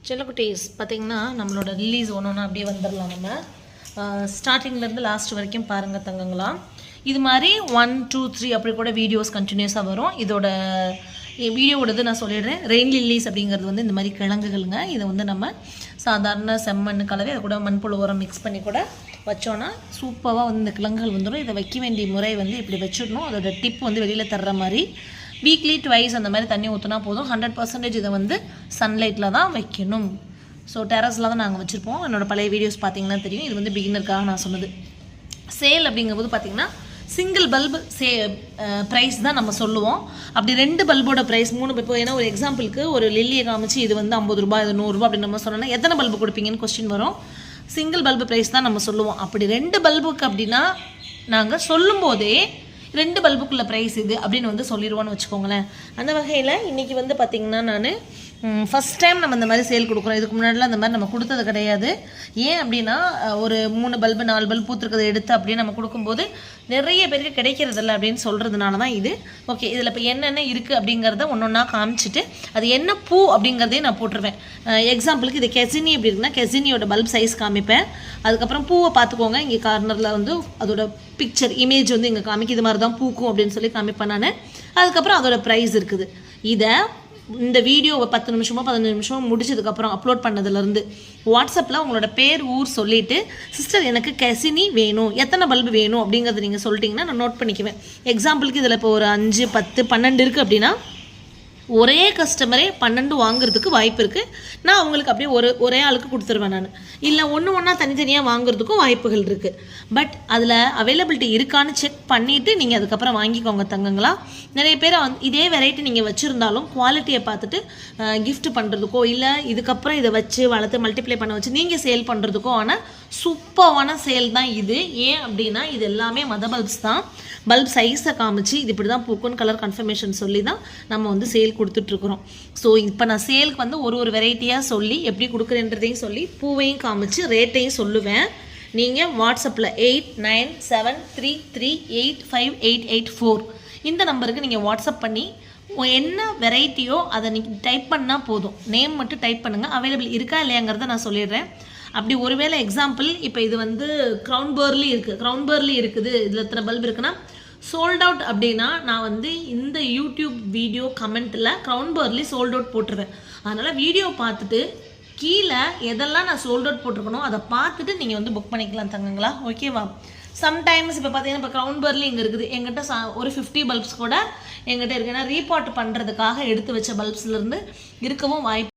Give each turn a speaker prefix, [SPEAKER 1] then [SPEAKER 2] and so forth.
[SPEAKER 1] செல்லக்குட்டீஸ் பார்த்தீங்கன்னா நம்மளோட ரிலீஸ் ஒன்று அப்படியே வந்துடலாம். நம்ம ஸ்டார்டிங்லேருந்து லாஸ்ட் வரைக்கும் பாருங்கள் தங்கங்களா. இது மாதிரி 1, 2, 3 அப்படி கூட வீடியோஸ் கண்டினியூஸாக வரும். இதோட வீடியோவோடது நான் சொல்லிடுறேன். ரெயின் லில்லிஸ் அப்படிங்கிறது வந்து இந்த மாதிரி கிழங்குகளுங்க. இதை வந்து நம்ம சாதாரண செம்மண் கலவை அதை கூட மண்புழு உரம் மிக்ஸ் பண்ணி கூட வச்சோன்னா சூப்பராக வந்து இந்த கிழங்குகள் வந்துடும். இதை வைக்க வேண்டிய முறை வந்து இப்படி வச்சிடணும். அதோட டிப் வந்து வெளியில் தர்ற மாதிரி வீக்லி ட்வைஸ் அந்த மாதிரி தண்ணி ஊற்றினா போதும். 100% இதை வந்து சன்லைட்டில் தான் வைக்கணும். ஸோ டெரஸில் தான் நாங்கள் வச்சுருப்போம். என்னோடய பழைய வீடியோஸ் பார்த்தீங்கன்னா தெரியும். இது வந்து பிகினருக்காக நான் சொன்னது. சேல் அப்படிங்கும்போது பார்த்திங்கன்னா சிங்கிள் பல்பு ப்ரைஸ் தான் நம்ம சொல்லுவோம். அப்படி 2 பல்போட ப்ரைஸ் 3 இப்போ ஏன்னா ஒரு எக்ஸாம்பிளுக்கு ஒரு லில்லியை காமிச்சு இது வந்து 50 ரூபாய் இது 100 ரூபா அப்படின்னு நம்ம சொன்னோன்னா எத்தனை பல்பு கொடுப்பீங்கன்னு கொஸ்டின் வரும். சிங்கிள் பல்பு ப்ரைஸ் தான் நம்ம சொல்லுவோம். அப்படி 2 பல்புக்கு அப்படின்னா நாங்கள் சொல்லும்போதே 2 பல்புக்குள்ள ப்ரைஸ் இது அப்படின்னு வந்து சொல்லிடுவோன்னு வச்சுக்கோங்களேன். அந்த வகையில் இன்றைக்கி வந்து பார்த்திங்கன்னா நான் ஃபஸ்ட் டைம் நம்ம இந்த மாதிரி சேல் கொடுக்குறோம். இதுக்கு முன்னாடிலாம் இந்த மாதிரி நம்ம கொடுத்தது கிடையாது. ஏன் அப்படின்னா ஒரு 3 பல்பு 4 பல்பு பூத்துருக்கதை எடுத்து அப்படியே நம்ம கொடுக்கும்போது நிறைய பேருக்கு கிடைக்கிறதில்ல அப்படின்னு சொல்கிறதுனால தான் இது. ஓகே, இதில் இப்போ என்னென்ன இருக்குது அப்படிங்கிறத ஒன்றா காமிச்சிட்டு அது என்ன பூ அப்படிங்கிறதையும் நான் போட்டுருவேன். எக்ஸாம்பிளுக்கு இது கெசினி அப்படி இருக்குன்னா கெசினியோட பல்ப் சைஸ் காமிப்பேன். அதுக்கப்புறம் பூவை பார்த்துக்கோங்க. இங்கே கார்னரில் வந்து அதோட பிக்சர் இமேஜ் வந்து இங்கே காமிக்கு இது மாதிரி தான் பூக்கும் அப்படின்னு சொல்லி காமிப்பேன் நான். அதுக்கப்புறம் அதோட ப்ரைஸ் இருக்குது. இதை இந்த வீடியோவை 10 நிமிஷமோ 15 நிமிஷமோ முடிச்சதுக்கப்புறம் அப்லோட் பண்ணதுலேருந்து வாட்ஸ்அப்பில் உங்களோட பேர் ஊர் சொல்லிவிட்டு சிஸ்டர் எனக்கு கெசினி வேணும், எத்தனை பல்பு வேணும் அப்படிங்கிறத நீங்கள் சொல்லிட்டீங்கன்னா நான் நோட் பண்ணிக்குவேன். எக்ஸாம்பிளுக்கு இதில் இப்போ ஒரு 5, 10, 12 இருக்குது அப்படின்னா ஒரே கஸ்டமரே 12 வாங்குறதுக்கு வாய்ப்பு இருக்குது. நான் அவங்களுக்கு அப்படியே ஒரே ஆளுக்கு கொடுத்துருவேன் நான். இல்லை ஒன்றா தனித்தனியாக வாங்குறதுக்கும் வாய்ப்புகள் இருக்குது. பட் அதில் அவைலபிலிட்டி இருக்கான்னு செக் பண்ணிவிட்டு நீங்கள் அதுக்கப்புறம் வாங்கிக்கோங்க தங்கங்களா. நிறைய பேர் இதே வெரைட்டி நீங்கள் வச்சுருந்தாலும் குவாலிட்டியை பார்த்துட்டு கிஃப்ட் பண்ணுறதுக்கோ இல்லை இதுக்கப்புறம் இதை வச்சு வளர்த்து மல்டிப்ளை பண்ண வச்சு நீங்கள் சேல் பண்ணுறதுக்கோ ஆனால் சூப்பரான சேல் தான் இது. ஏன் அப்படின்னா இது எல்லாமே மத பல்ப்ஸ் தான். பல்ப் சைஸை காமிச்சு இது இப்படி தான் பூக்குன்னு கலர் கன்ஃபர்மேஷன் சொல்லி தான் நம்ம வந்து சேல் கொடுத்துட்ருக்குறோம். ஸோ இப்போ நான் சேலுக்கு வந்து ஒரு வெரைட்டியாக சொல்லி எப்படி கொடுக்குறேன்றதையும் சொல்லி பூவையும் காமிச்சு ரேட்டையும் சொல்லுவேன். நீங்கள் வாட்ஸ்அப்பில் 8973385884 இந்த நம்பருக்கு நீங்கள் வாட்ஸ்அப் பண்ணி என்ன வெரைட்டியோ அதை நீங்கள் டைப் பண்ணால் போதும். நேம் மட்டும் டைப் பண்ணுங்கள். அவைலபிள் இருக்கா இல்லையாங்கிறத நான் சொல்லிடுறேன். அப்படி ஒருவேளை எக்ஸாம்பிள் இப்போ இது வந்து க்ரௌன் பேர்லி இருக்குது இதில் எத்தனை பல்ப் இருக்குன்னா சோல்ட் அவுட் அப்படின்னா நான் வந்து இந்த யூடியூப் வீடியோ கமெண்ட்டில் க்ரௌன் பேர்லி சோல்ட் அவுட் போட்டுருவேன். அதனால் வீடியோ பார்த்துட்டு கீழே எதெல்லாம் நான் சோல்ட் அவுட் போட்டிருக்கணும் அதை பார்த்துட்டு நீங்கள் வந்து புக் பண்ணிக்கலாம் தங்கங்களா. ஓகேவா? சம்டைம்ஸ் இப்போ பார்த்தீங்கன்னா இப்போ க்ரௌன் பேர்லி இங்கே இருக்குது. எங்கிட்ட ஒரு 50 பல்ப்ஸ் கூட எங்கிட்ட இருக்குது. ஏன்னா ரீபாட் பண்ணுறதுக்காக எடுத்து வச்ச பல்ப்ஸ்லேருந்து இருக்கவும் வாய்ப்பு